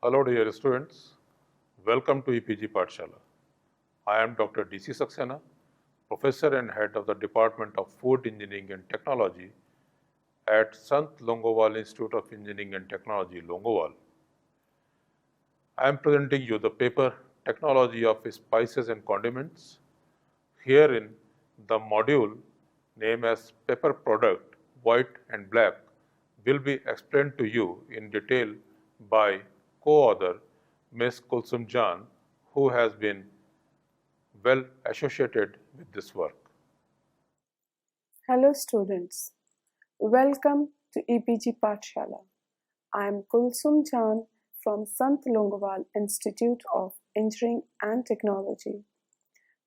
Hello dear students, welcome to EPG Pathshala. I am Dr. DC Saxena, Professor and Head of the Department of Food Engineering and Technology at Sant Longowal Institute of Engineering and Technology, Longowal. I am presenting you the paper Technology of Spices and Condiments. Herein, the module named as Pepper Product, White and Black will be explained to you in detail by co-author Ms. Kulsum Jan, who has been well associated with this work. Hello students, welcome to EPG Pathshala. I am Kulsum Jan from Sant Longowal Institute of Engineering and Technology.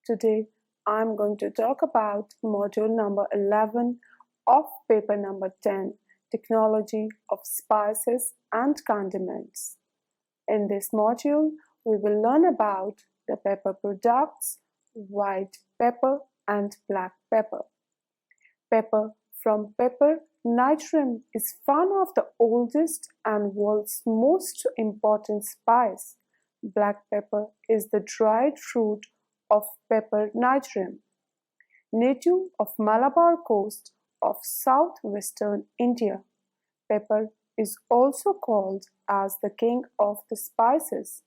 Today I am going to talk about module number 11 of paper number 10, Technology of Spices and Condiments. In this module, we will learn about the pepper products, white pepper and black pepper. Pepper from pepper nigrum is one of the oldest and world's most important spice. Black pepper is the dried fruit of pepper nigrum, native of Malabar coast of southwestern India. Pepper is also called as the king of the spices.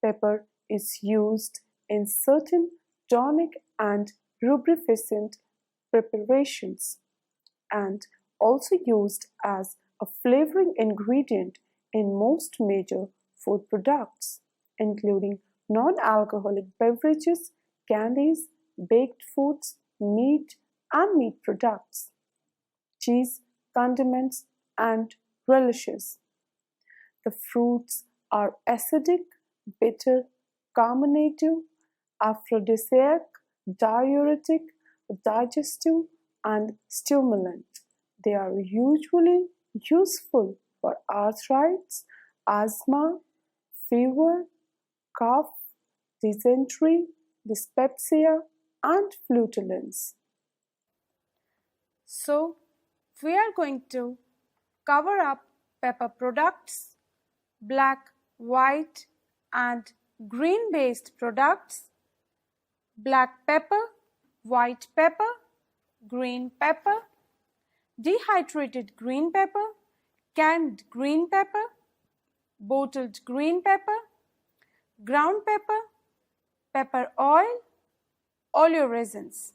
Pepper is used in certain tonic and lubrificant preparations and also used as a flavoring ingredient in most major food products, including non-alcoholic beverages, candies, baked foods, meat and meat products, cheese, condiments, and relishes. The fruits are acidic, bitter, carbonative, aphrodisiac, diuretic, digestive, and stimulant. They are usually useful for arthritis, asthma, fever, cough, dysentery, dyspepsia, and flatulence. So, we are going to cover up pepper products, black, white, and green based products, black pepper, white pepper, green pepper, dehydrated green pepper, canned green pepper, bottled green pepper, ground pepper, pepper oil, oleoresins.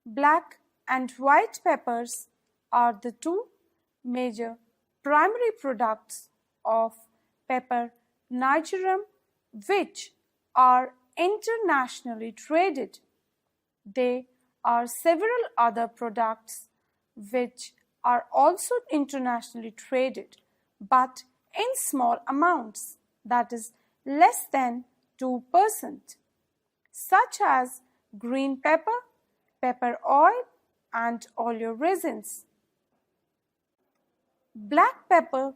Black and white peppers are the two major primary products of pepper nigrum which are internationally traded. There are several other products which are also internationally traded but in small amounts, that is less than 2%, such as green pepper, pepper oil, and oleoresins. Black pepper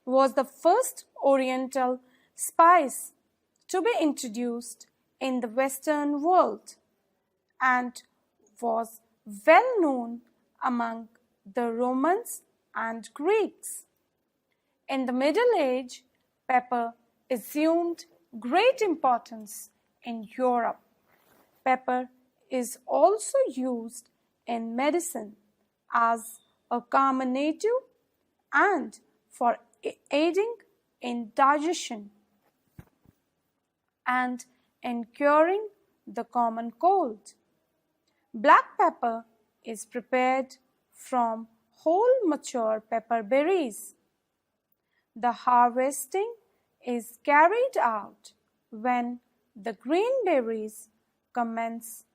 was the first oriental spice to be introduced in the Western world and was well known among the Romans and Greeks. In the Middle Age, pepper assumed great importance in Europe. Pepper is also used in medicine as a carminative and for aiding in digestion and in curing the common cold. Black pepper is prepared from whole mature pepper berries. The harvesting is carried out when the green berries commence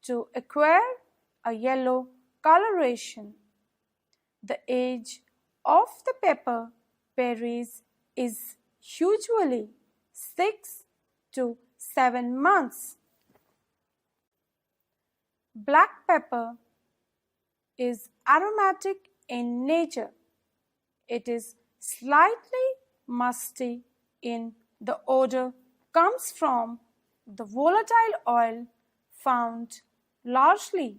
to acquire a yellow coloration. The age of the pepper berries is usually 6 to 7 months. Black pepper is aromatic in nature. It is slightly musty in the odor comes from the volatile oil found largely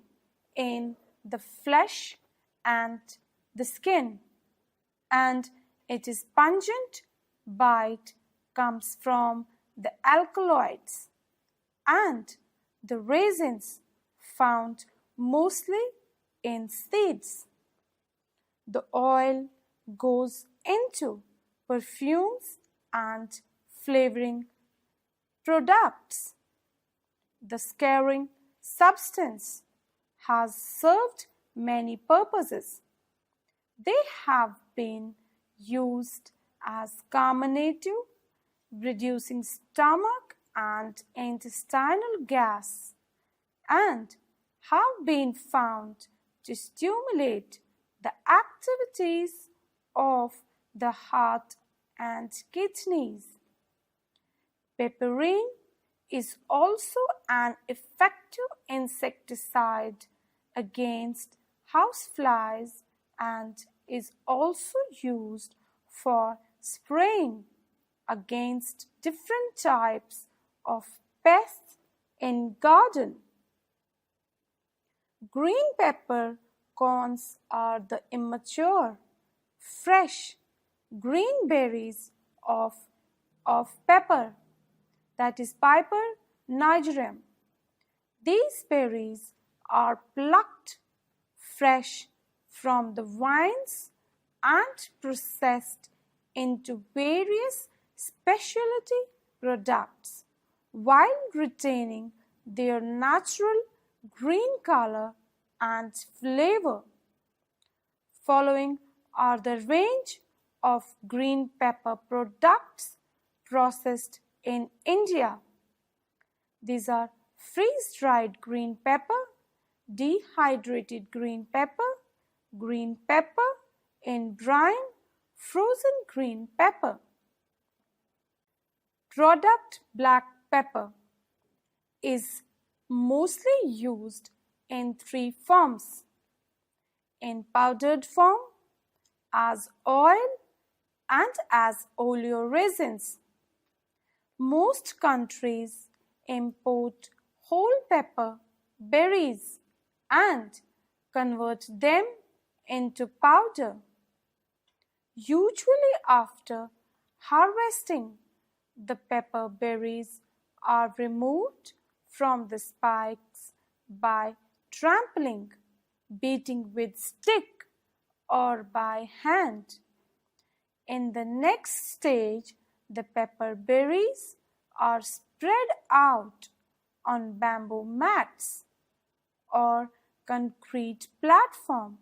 in the flesh and the skin, and it is pungent bite comes from the alkaloids and the resins found mostly in seeds. The oil goes into perfumes and flavoring products. The scarring substance has served many purposes. They have been used as carminative, reducing stomach and intestinal gas, and have been found to stimulate the activities of the heart and kidneys. Piperine is also an effective insecticide against houseflies and is also used for spraying against different types of pests in garden. Green pepper corns are the immature, fresh green berries of pepper, that is Piper nigerum. These berries are plucked fresh from the vines and processed into various specialty products while retaining their natural green color and flavor. Following are the range of green pepper products processed in India. These are freeze-dried green pepper, dehydrated green pepper in brine, frozen green pepper. Product black pepper is mostly used in three forms: in powdered form, as oil, and as oleoresins. Most countries import whole pepper berries and convert them into powder. Usually after harvesting, the pepper berries are removed from the spikes by trampling, beating with stick, or by hand. In the next stage, the pepper berries are spread out on bamboo mats or concrete platform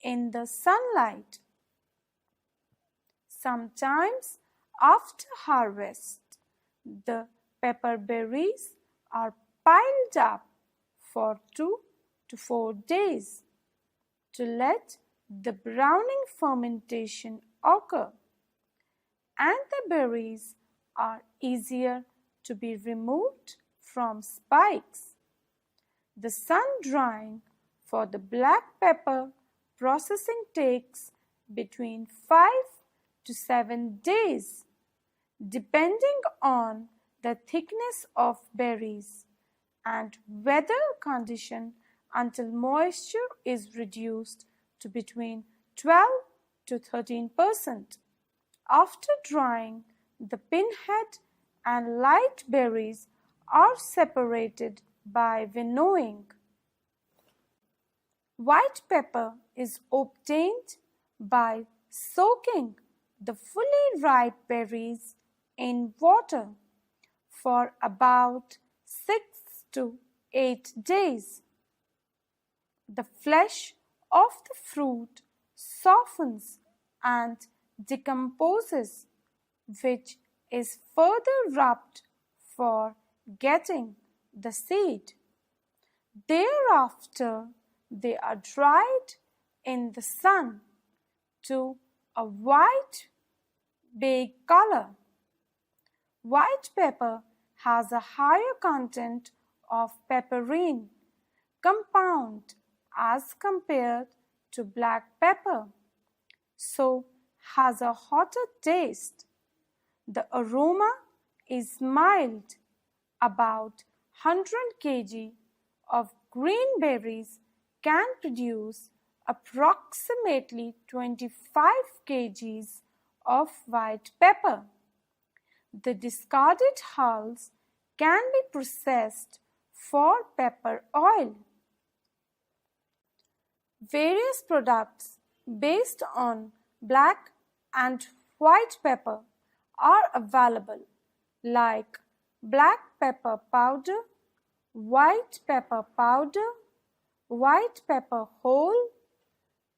in the sunlight. Sometimes after harvest, the pepper berries are piled up for 2 to 4 days to let the browning fermentation occur, and the berries are easier to be removed from spikes. The sun drying for the black pepper processing takes between 5 to 7 days, depending on the thickness of berries and weather condition, until moisture is reduced to between 12 to 13%. After drying, the pinhead and light berries are separated by winnowing. White pepper is obtained by soaking the fully ripe berries in water for about 6 to 8 days. The flesh of the fruit softens and decomposes, which is further rubbed for getting the seed. Thereafter, they are dried in the sun to a white bay color. White pepper has a higher content of piperine compound as compared to black pepper, so has a hotter taste. The aroma is mild. About 100 kg of green berries can produce approximately 25 kg of white pepper. The discarded hulls can be processed for pepper oil. Various products based on black and white pepper are available, like black pepper powder, white pepper powder, white pepper whole,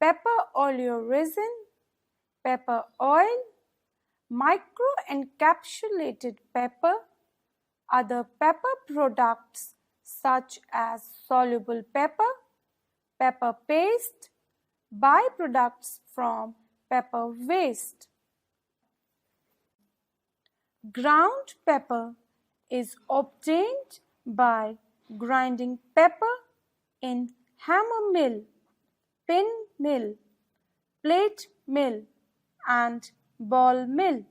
pepper oleoresin, pepper oil, microencapsulated pepper, other pepper products such as soluble pepper, pepper paste, byproducts from pepper waste. Ground pepper is obtained by grinding pepper in hammer mill, pin mill, plate mill, and ball mill.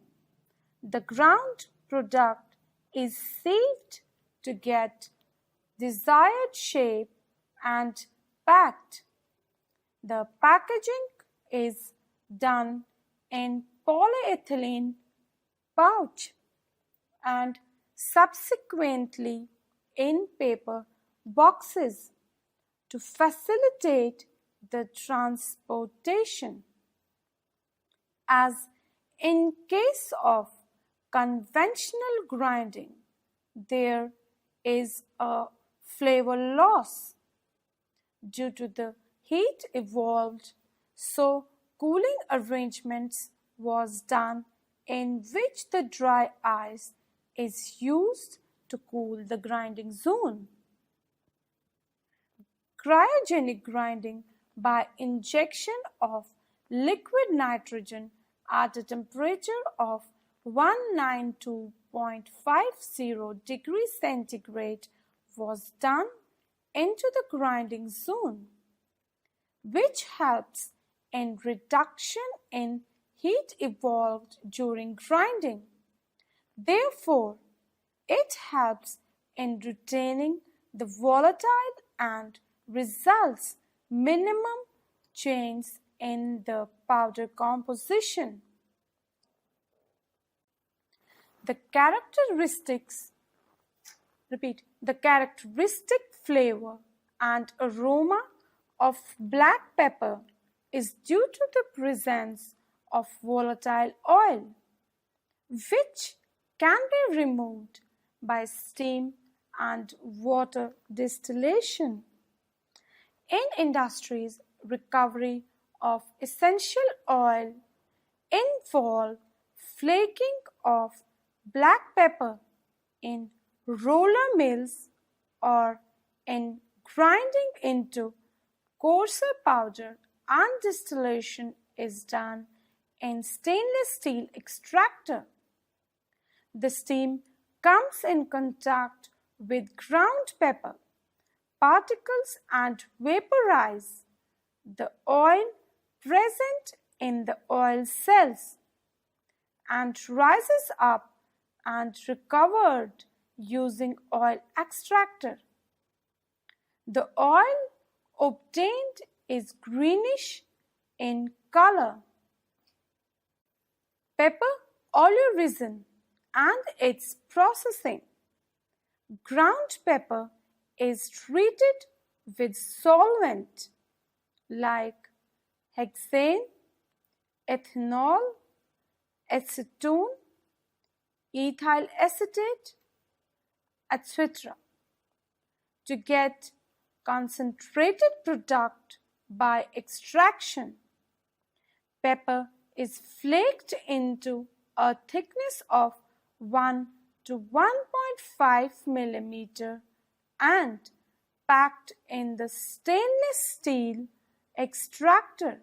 The ground product is sieved to get desired shape and packed. The packaging is done in polyethylene pouch and subsequently in paper boxes to facilitate the transportation. As in case of conventional grinding, there is a flavor loss due to the heat evolved, so cooling arrangements was done in which the dry ice is used to cool the grinding zone. Cryogenic grinding by injection of liquid nitrogen at a temperature of 192.50 degrees centigrade was done into the grinding zone, which helps in reduction in heat evolved during grinding. Therefore, it helps in retaining the volatile and results minimum change in the powder composition. The characteristic flavor and aroma of black pepper is due to the presence of volatile oil, which can be removed by steam and water distillation. In industries, recovery of essential oil involve flaking of black pepper in roller mills or in grinding into coarser powder, and distillation is done in stainless steel extractor. The steam comes in contact with ground pepper particles and vaporize the oil present in the oil cells and rises up and recovered using oil extractor. The oil obtained is greenish in color. Pepper oleoresin and its processing. Ground pepper is treated with solvent like hexane, ethanol, acetone, ethyl acetate, etc. to get concentrated product by extraction. Pepper is flaked into a thickness of 1 to 1.5 millimeter and packed in the stainless steel extractor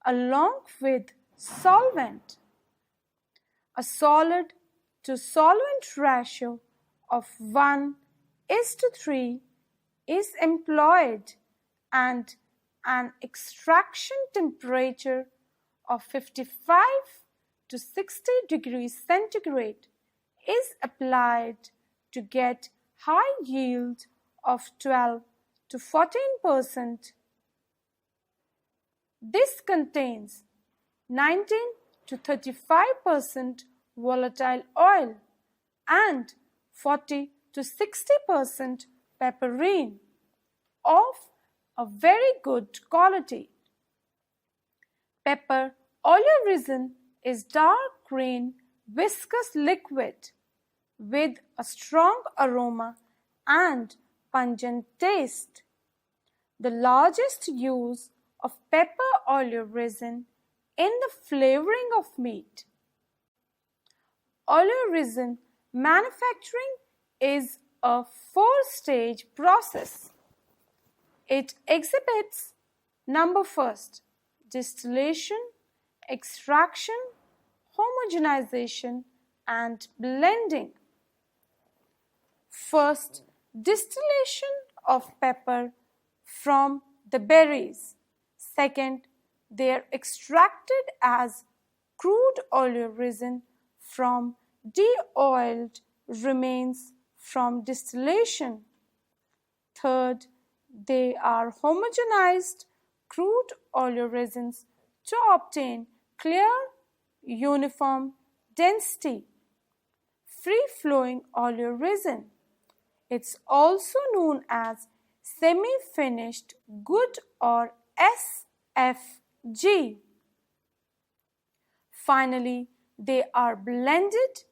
along with solvent. A solid to solvent ratio of 1:3 is employed and an extraction temperature of 55 to 60 degrees centigrade is applied to get high yield of 12 to 14%. This contains 19 to 35% volatile oil and 40 to 60% pepperine of a very good quality. Pepper oleoresin is dark green viscous liquid with a strong aroma and pungent taste. The largest use of pepper oleoresin in the flavoring of meat. Oleoresin manufacturing is a four-stage process. It exhibits number first, distillation, extraction, homogenization, and blending. First, distillation of pepper from the berries. Second, they are extracted as crude oleoresin from de-oiled remains from distillation. Third, they are homogenized crude oleoresins to obtain clear, uniform density. Free-flowing oleoresin. It's also known as semi-finished good or SFG. Finally, they are blended,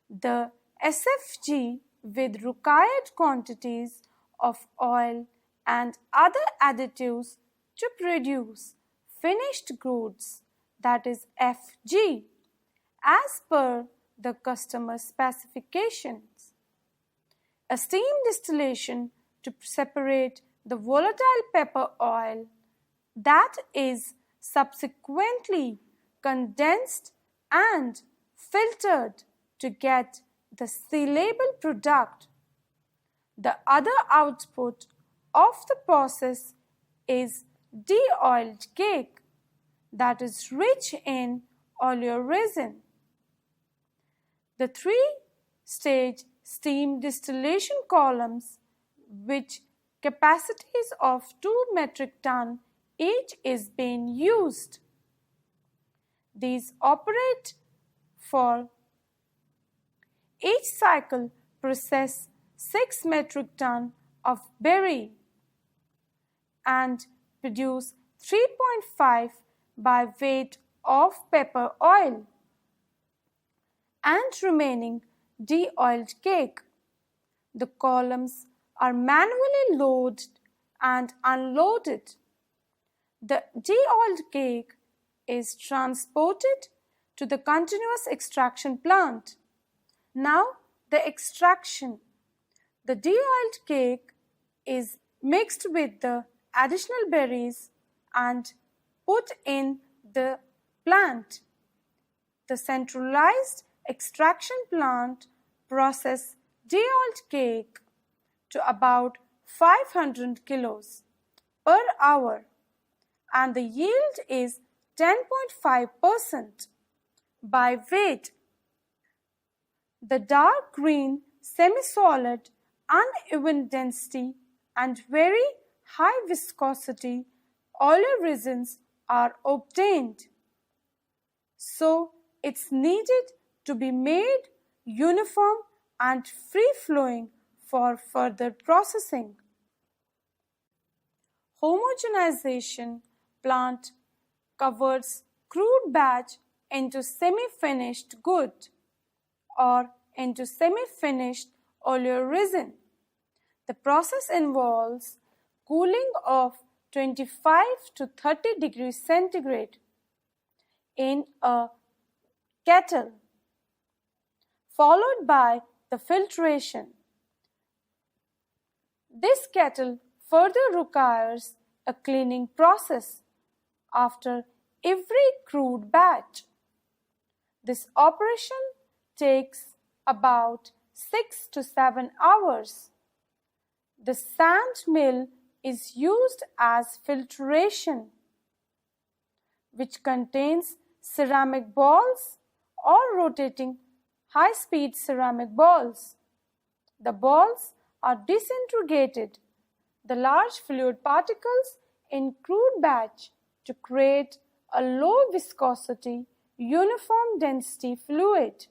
the SFG, with required quantities of oil and other additives to produce finished goods, that is FG, as per the customer specifications. A steam distillation to separate the volatile pepper oil that is subsequently condensed and filtered to get the sellable product. The other output of the process is de-oiled cake that is rich in oleoresin. The three-stage steam distillation columns, which capacities of 2 metric ton each, is being used. These operate for each cycle process 6 metric ton of berry and produce 3.5 by weight of pepper oil and remaining de-oiled cake. The columns are manually loaded and unloaded. The de-oiled cake is transported to the continuous extraction plant. Now the extraction. The de-oiled cake is mixed with the additional berries and put in the plant. The centralized extraction plant processes de-oiled cake to about 500 kilos per hour and the yield is 10.5% by weight. The dark green, semi-solid, uneven density and very high viscosity oleoresins are obtained. So it's needed to be made uniform and free-flowing for further processing. Homogenization plant converts crude batch into semi-finished good or into semi-finished oleoresin. The process involves cooling of 25 to 30 degrees centigrade in a kettle, followed by the filtration. This kettle further requires a cleaning process after every crude batch. This operation takes about 6 to 7 hours. The sand mill is used as filtration, which contains ceramic balls or rotating high-speed ceramic balls. The balls are disintegrated, the large fluid particles in crude batch, to create a low viscosity uniform density fluid.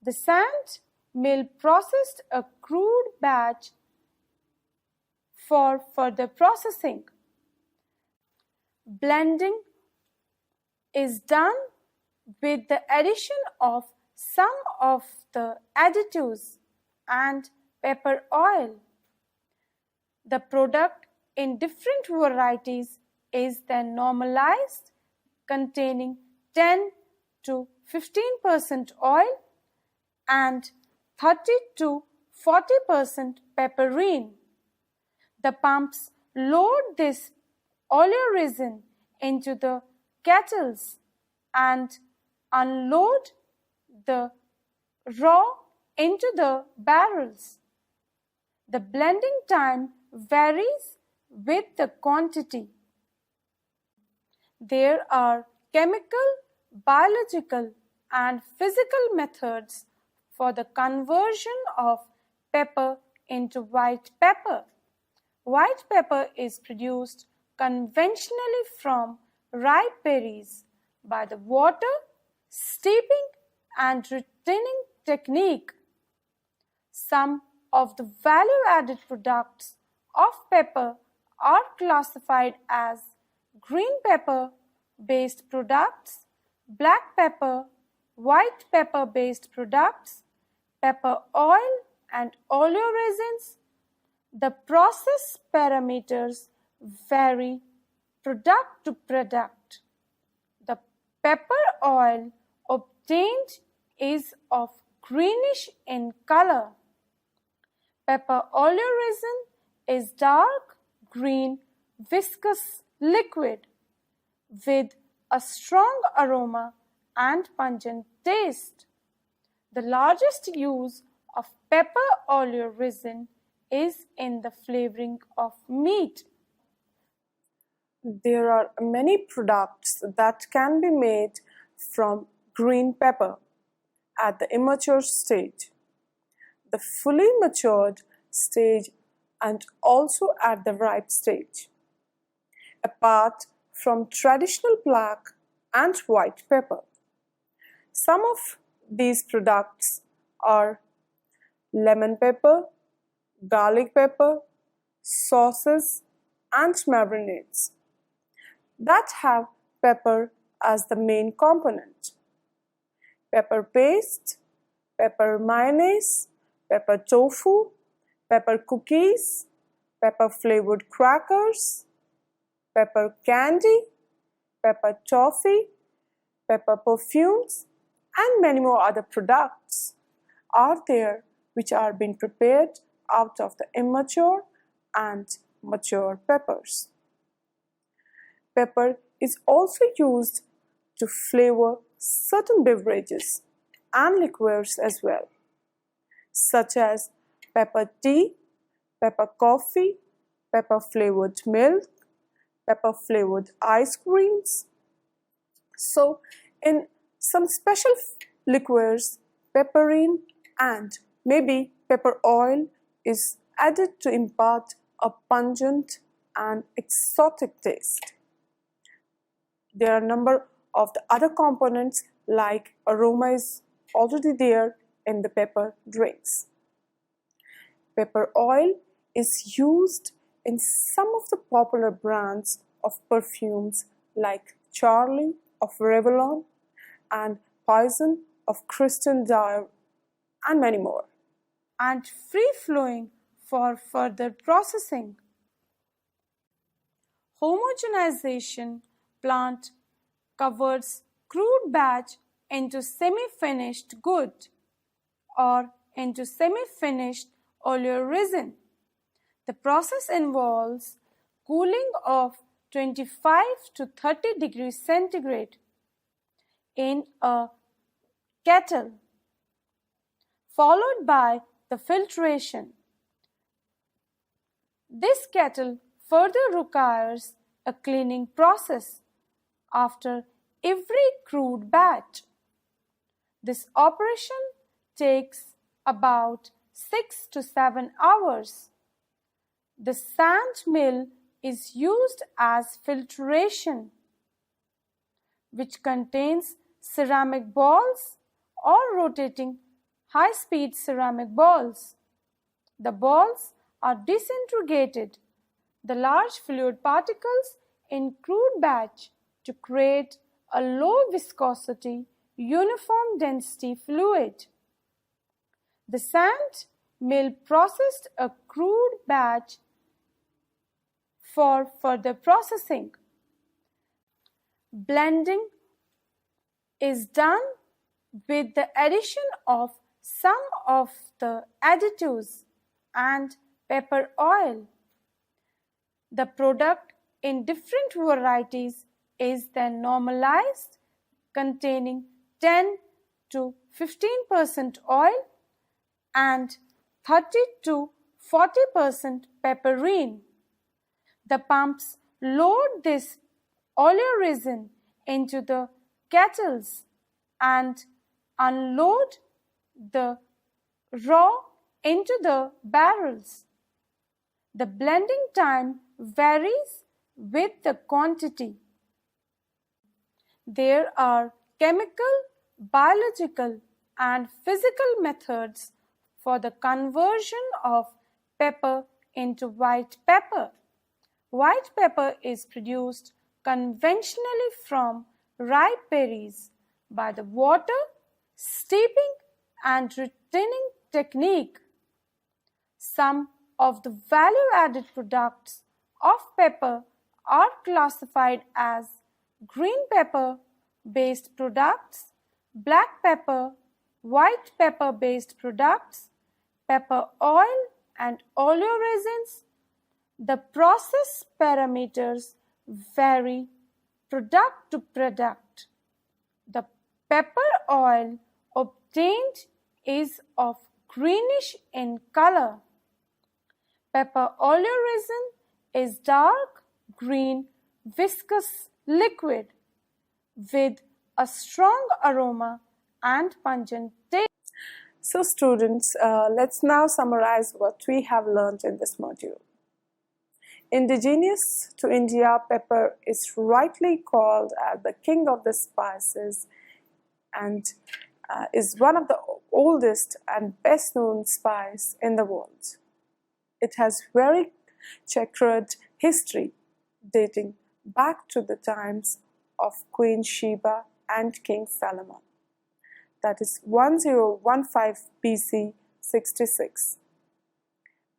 The sand mill processed a crude batch for further processing. Blending is done with the addition of some of the additives and pepper oil. The product in different varieties is then normalized, containing 10 to 15% oil and 30 to 40% pepperine. The pumps load this oleoresin into the kettles and unload the raw into the barrels. The blending time varies with the quantity. There are chemical, biological, and physical methods for the conversion of pepper into white pepper. White pepper is produced conventionally from ripe berries by the water, steeping, and retaining technique. Some of the value-added products of pepper are classified as green pepper-based products, black pepper, white pepper-based products, pepper oil, and oleoresins. The process parameters vary product to product. The pepper oil obtained is of greenish in color. Pepper oleoresin is dark green viscous liquid with a strong aroma and pungent taste. The largest use of pepper oleoresin is in the flavoring of meat. There are many products that can be made from green pepper at the immature stage, the fully matured stage, and also at the ripe stage. Apart from traditional black and white pepper, some of these products are lemon pepper, garlic pepper, sauces, and marinades that have pepper as the main component. Pepper paste, pepper mayonnaise, pepper tofu, pepper cookies, pepper flavored crackers, pepper candy, pepper toffee, pepper perfumes, and many more other products are there which are being prepared out of the immature and mature peppers. Pepper is also used to flavor certain beverages and liqueurs as well, such as pepper tea, pepper coffee, pepper flavored milk, pepper flavored ice creams. So, in some special liqueurs, pepperine and maybe pepper oil is added to impart a pungent and exotic taste. There are a number of the other components like aroma is already there in the pepper drinks. Pepper oil is used in some of the popular brands of perfumes like Charlie of Revlon and Poison of Christian Dior and many more. And free-flowing for further processing. Homogenization plant converts crude batch into semi-finished good or into semi-finished oleoresin. The process involves cooling of 25 to 30 degrees centigrade in a kettle, followed by the filtration. This kettle further requires a cleaning process after every crude batch. This operation takes about 6 to 7 hours. The sand mill is used as filtration. which contains ceramic balls or rotating high-speed ceramic balls. The balls are disintegrated, the large fluid particles in crude batch to create a low viscosity, uniform density fluid. The sand mill processed a crude batch for further processing. Blending is done with the addition of some of the additives and pepper oil. The product in different varieties is then normalized, containing 10 to 15% oil and 30 to 40% pepperine. The pumps load this oleoresin into the kettles and unload the raw into the barrels. The blending time varies with the quantity. There are chemical, biological, and physical methods for the conversion of pepper into white pepper. White pepper is produced conventionally from ripe berries by the water, steeping, and retaining technique. Some of the value-added products of pepper are classified as green pepper-based products, black pepper, white pepper-based products, pepper oil, and oleoresins. The process parameters vary product to product. The pepper oil obtained is of greenish in color. Pepper oleoresin is dark green viscous liquid with a strong aroma and pungent taste. So students, let's now summarize what we have learned in this module. Indigenous to India, pepper is rightly called as the king of the spices and is one of the oldest and best known spice in the world. It has very checkered history dating back to the times of Queen Sheba and King Solomon. That is 1015 BC 66,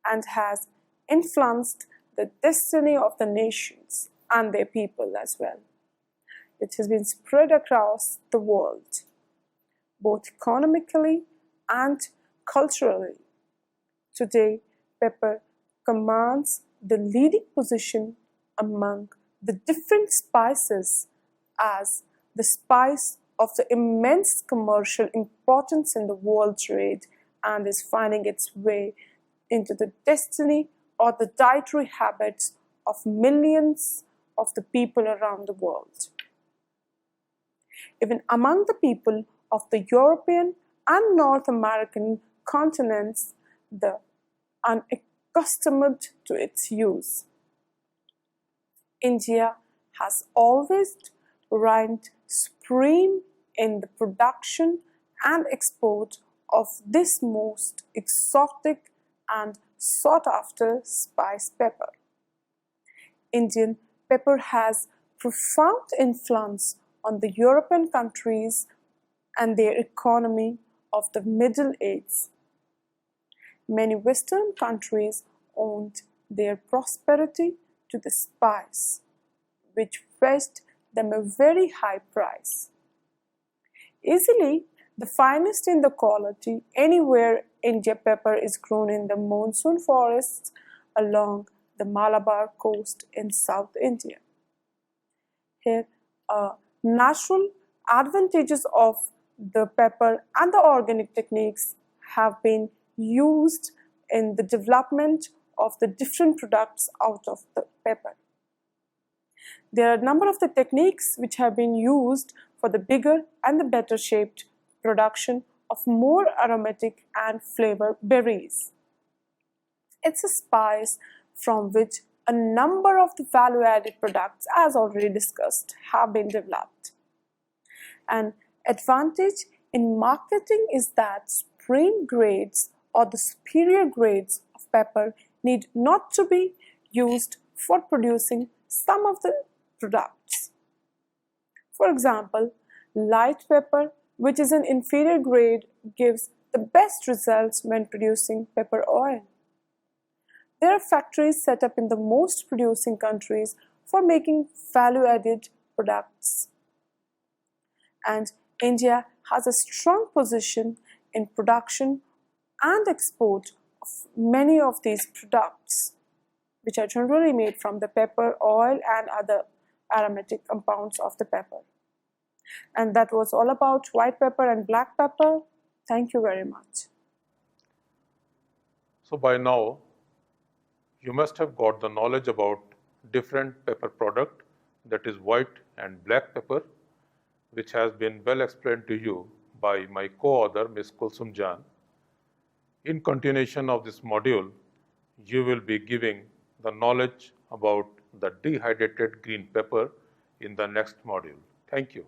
and has influenced the destiny of the nations and their people as well. It has been spread across the world, both economically and culturally. Today, pepper commands the leading position among the different spices as the spice of the immense commercial importance in the world trade, and is finding its way into the destiny or the dietary habits of millions of the people around the world. Even among the people of the European and North American continents, the unaccustomed to its use. India has always reigned supreme in the production and export of this most exotic and sought-after spice pepper. Indian pepper has profound influence on the European countries and their economy of the Middle Ages. Many Western countries owed their prosperity to the spice, which fetched them a very high price. Easily the finest in the quality anywhere India pepper is grown in the monsoon forests along the Malabar coast in South India. Here, natural advantages of the pepper and the organic techniques have been used in the development of the different products out of the pepper. There are a number of the techniques which have been used for the bigger and the better shaped production of more aromatic and flavor berries. It's a spice from which a number of the value-added products, as already discussed, have been developed. An advantage in marketing is that supreme grades or the superior grades of pepper need not to be used for producing some of the products. For example, light pepper, which is an inferior grade, gives the best results when producing pepper oil. There are factories set up in the most producing countries for making value-added products. And India has a strong position in production and export of many of these products, which are generally made from the pepper, oil, and other aromatic compounds of the pepper. And that was all about white pepper and black pepper. Thank you very much. So by now, you must have got the knowledge about different pepper product, that is white and black pepper, which has been well explained to you by my co-author, Ms. Kulsum Jan. In continuation of this module, you will be giving the knowledge about the dehydrated green pepper in the next module. Thank you.